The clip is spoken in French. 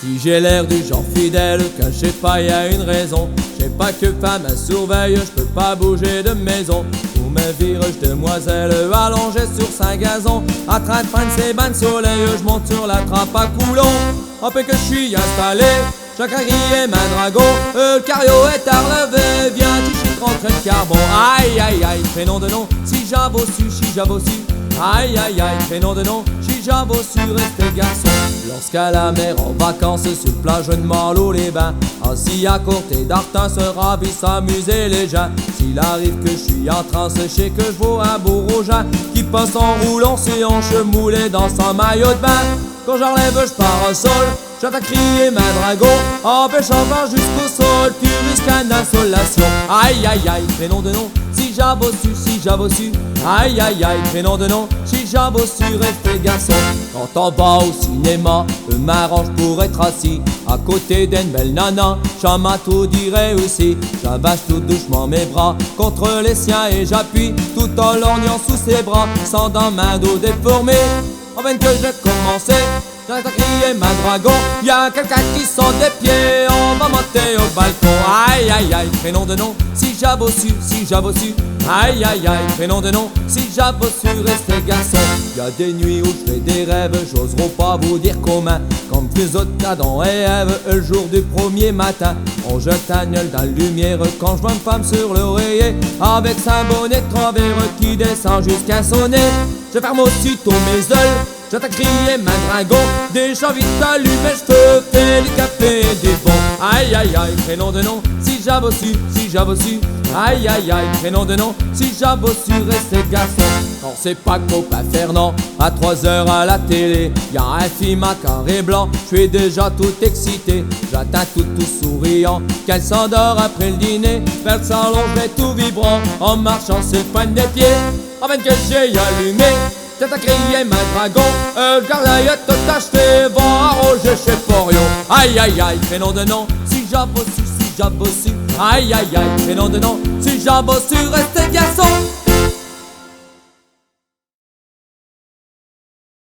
Si j'ai l'air du genre fidèle, que je sais pas, y a une raison. Je sais pas que femme à surveille, je peux pas bouger de maison. Pour mes virages demoiselles allongées sur saint gazon, à train de prendre ses bains de soleil, je monte sur la trappe à coulon. Après que je suis installé, chacun criait ma dragon. Le cario est à relever, viens tu chic rentrer le carbone. Aïe aïe aïe, prénom de nom, si j'abossu, si j'abossu. Aïe aïe aïe, prénom de nom, si j'abossu, restez garçon. Lorsqu'à la mer en vacances, sur le plage de Marlot-les-Bains, assis à côté d'Artin, se ravit s'amuser les gens. S'il arrive que je suis en transe, je sais que je vois un beau rougein qui passe en roulant ses hanches moulées dans son maillot de bain. Quand j'enlève, je pars au sol, j'entends crier ma dragon, empêchant va jusqu'au sol, tu risques une insolation. Aïe aïe aïe, prénom de nom, si j'abossu, si j'abossu. Aïe aïe aïe, prénom de nom, si j'abossu, restez garçon. Quand on va au cinéma, je m'arrange pour être assis à côté d'une belle nana, j'en tout dirait aussi. J'avance tout doucement mes bras contre les siens et j'appuie tout en lorgnant sous ses bras, sans dans ma dos déformé. En vain que j'ai commencé, j'entends crier ma dragon, y'a quelqu'un qui sort des pieds, on va monter au balcon. Aïe aïe aïe, prénom de nom, si j'abossu, si j'abossu. Aïe aïe aïe, prénom de nom, si j'abossu, restez garçon. Y'a des nuits où je fais des rêves, j'oserai pas vous dire comment. Comme les autres Adam et Ève, le jour du premier matin, on jette un œil dans la lumière quand je vois une femme sur l'oreiller, avec sa bonnet de travers qui descend jusqu'à son nez. Je ferme aussitôt mes yeux, j'entends crier ma dragon, déjà vite allumé, je te fais du café et des bons. Aïe aïe aïe, prénom de nom, si j'abossu, si j'abossu. Aïe aïe aïe, prénom de nom, si j'abossu, restez garçon. Quand c'est pas copain Fernand, à 3h à la télé, y'a un film à carré blanc, je suis déjà tout excité. J'attends tout souriant, qu'elle s'endort après le dîner, vers le salon je vais tout vibrant, en marchant sur le point des pieds. Avant que j'ai allumé, j'entends crier ma dragon, le gardien a tout acheté, va arroger chez Porion. Aïe aïe aïe, prénom de nom, si j'abossu, si j'abossu. Aïe aïe aïe, prénom de nom, si j'abossu, restez garçon.